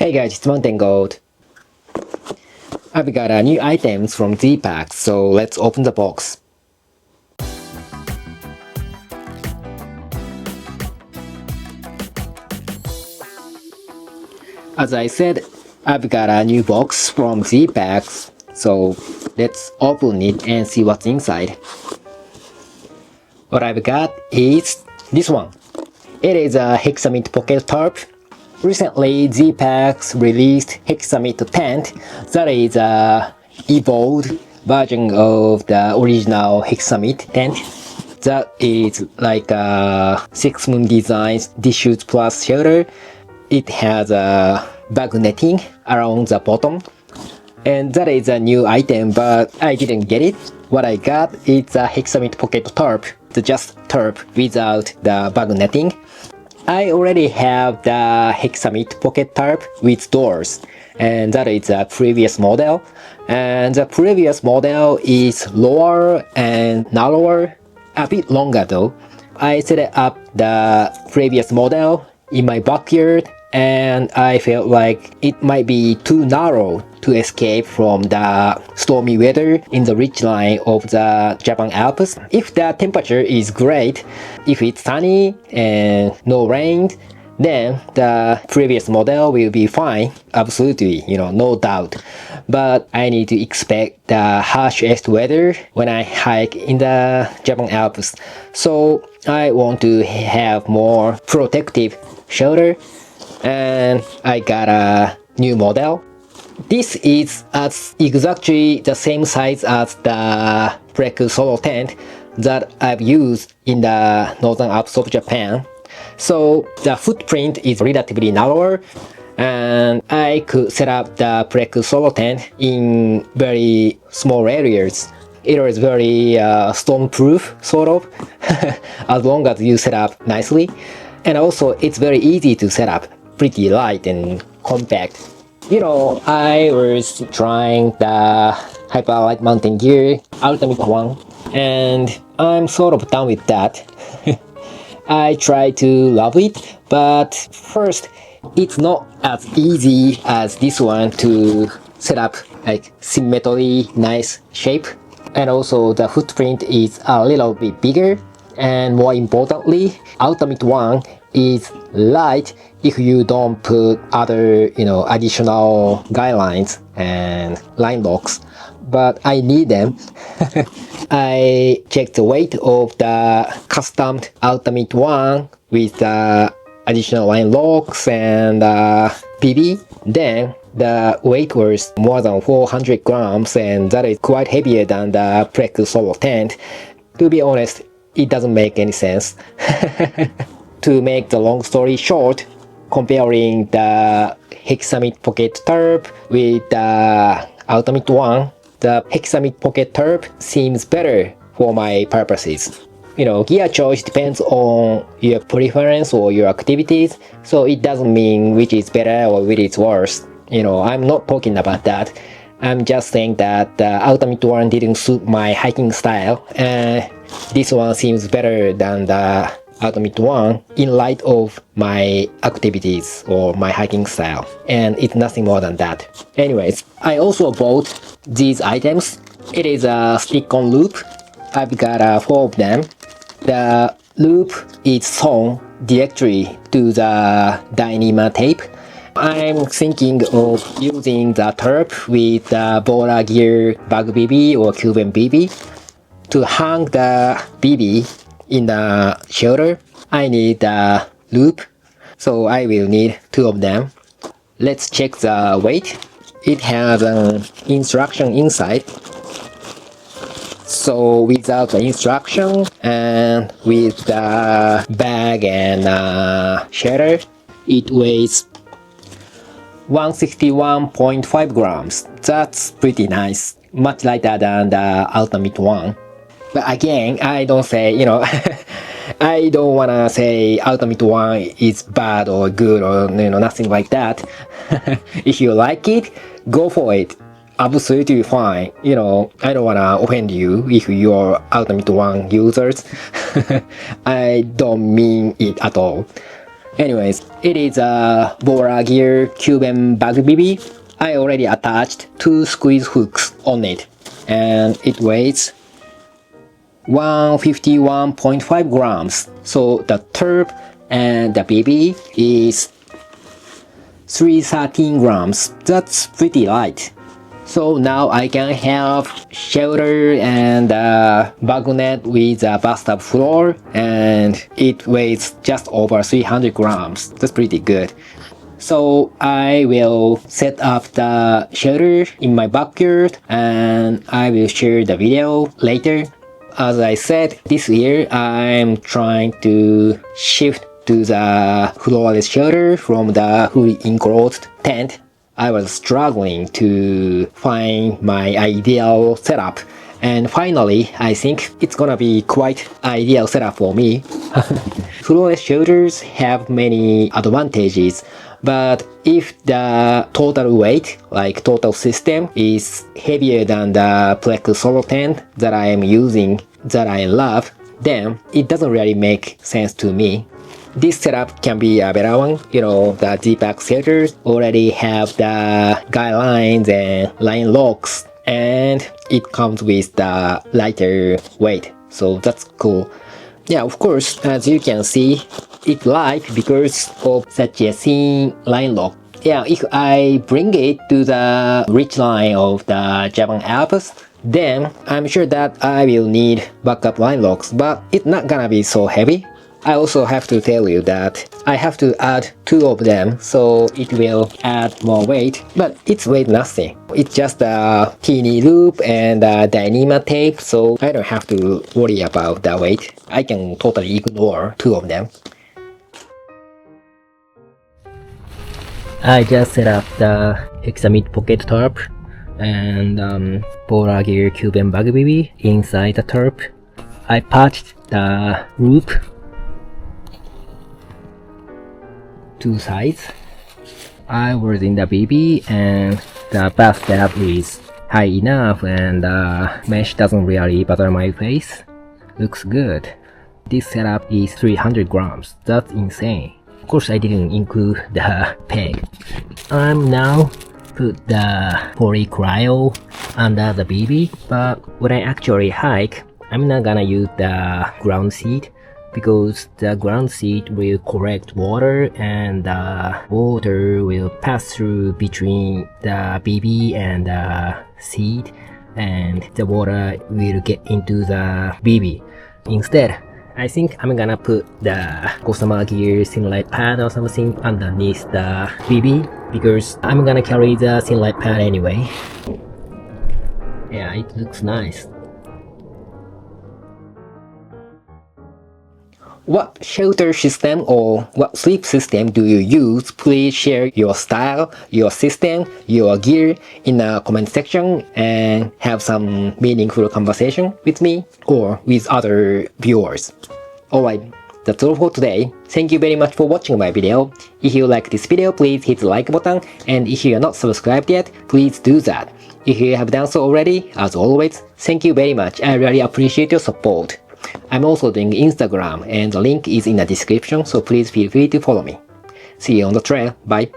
Hey guys, it's Mountain Gold. I've got new items from Zpacks, so let's open the box. As I said, I've got a new box from Zpacks, so let's open it and see what's inside. What I've got is this one. It is a Hexamid pocket tarp. Recently, Zpacks released Hexamid tent that is a evolved version of the original Hexamid tent. That is like a 6-moon design D-shoot plus shelter. It has a bag netting around the bottom. And that is a new item, but I didn't get it. What I got is a Hexamid pocket tarp, the just tarp without the bag netting. I already have the Hexamid pocket tarp with doors, and that is a previous model. And the previous model is lower and narrower, a bit longer though. I set up the previous model in my backyard, and I felt like it might be too narrow to escape from the stormy weather in the ridgeline of the Japan Alps. If the temperature is great, if it's sunny and no rain, then the previous model will be fine, absolutely, no doubt. But I need to expect the harshest weather when I hike in the Japan Alps. So I want to have more protective shelter, and I got a new model. This is exactly the same size as the Plex solo tent that I've used in the northern Alps of Japan. So the footprint is relatively narrower, and I could set up the Plex solo tent in very small areas. It was very storm-proof, sort of, as long as you set up nicely. And also, it's very easy to set up, pretty light and compact. I was trying the Hyperlite mountain gear, UltaMid one, and I'm sort of done with that. I try to love it, but first, it's not as easy as this one to set up like symmetrically nice shape. And also the footprint is a little bit bigger, and more importantly, UltaMid one is light if you don't put other, additional guidelines and line locks. But I need them. I checked the weight of the custom UltaMid one with the additional line locks and Bivy. Then the weight was more than 400 grams, and that is quite heavier than the Plex solo tent. To be honest, it doesn't make any sense. To make the long story short, comparing the Hexamid pocket tarp with the UltaMid one, the Hexamid pocket tarp seems better for my purposes. Gear choice depends on your preference or your activities, so it doesn't mean which is better or which is worse. I'm not talking about that. I'm just saying that the UltaMid one didn't suit my hiking style, and this one seems better than the UltaMid one in light of my activities or my hiking style, and it's nothing more than that. Anyways, I also bought these items. It is a stick-on loop. I've got 4 of them. The loop is sewn directly to the Dyneema tape. I'm thinking of using the tarp with the Borah gear bag Bivy or Cuben Bivy. To hang the Bivy in the shelter, I need a loop, so I will need 2 of them. Let's check the weight. It has an instruction inside. So without the instruction and with the bag and shelter, it weighs 161.5 grams. That's pretty nice. Much lighter than the UltaMid one. But again, I don't say, I don't wanna say UltaMid one is bad or good or nothing like that. If you like it, go for it. Absolutely fine. I don't wanna offend you if you're UltaMid one users. I don't mean it at all. Anyways, it is a Borah gear Cuben bag Bivy. I already attached 2 squeeze hooks on it, and it weighs 151.5 grams. So the Tarp and the Bivy is 313 grams. That's pretty light. So now I can have shelter and a bag net with a bathtub floor, and it weighs just over 300 grams. That's pretty good. So I will set up the shelter in my backyard and I will share the video later. As I said, this year I'm trying to shift to the floorless shelter from the fully enclosed tent. I was struggling to find my ideal setup, and finally I think it's gonna be quite ideal setup for me. Floorless shelters have many advantages, but if the total weight, like total system, is heavier than the Plex solo tent that I am using, that I love, then it doesn't really make sense to me. This setup can be a better one. You know, the Zpacks shelters already have the guidelines and line locks, and it comes with the lighter weight, so that's cool. Yeah, of course, as you can see, it's light because of such a thin line lock. Yeah, if I bring it to the ridge line of the Japan Alps, then I'm sure that I will need backup line locks, but it's not gonna be so heavy. I also have to tell you that I have to add 2 of them, so it will add more weight, but it's weight nothing. It's just a teeny loop and a Dyneema tape, so I don't have to worry about the weight. I can totally ignore 2 of them. I just set up the Hexamid pocket tarp and Borah gear Cuben bag Bivy inside the tarp. I patched the loop 2 sides. I was in the Bivy and the bathtub is high enough and the mesh doesn't really bother my face. Looks good. This setup is 300 grams. That's insane. Of course I didn't include the peg. I'm now put the poly cryo under the Bivy, but when I actually hike, I'm not gonna use the ground seat, because the ground seat will collect water and the water will pass through between the Bivy and the seat, and the water will get into the Bivy. Instead, I think I'm gonna put the Gossamer Gear thin light pad or something underneath the Bivy, because I'm gonna carry the thin light pad anyway. Yeah, it looks nice. What shelter system or what sleep system do you use? Please share your style, your system, your gear in the comment section and have some meaningful conversation with me or with other viewers. Alright, that's all for today. Thank you very much for watching my video. If you like this video, please hit the like button, and if you are not subscribed yet, please do that. If you have done so already, as always, thank you very much. I really appreciate your support. I'm also doing Instagram and the link is in the description, so please feel free to follow me. See you on the trail. Bye.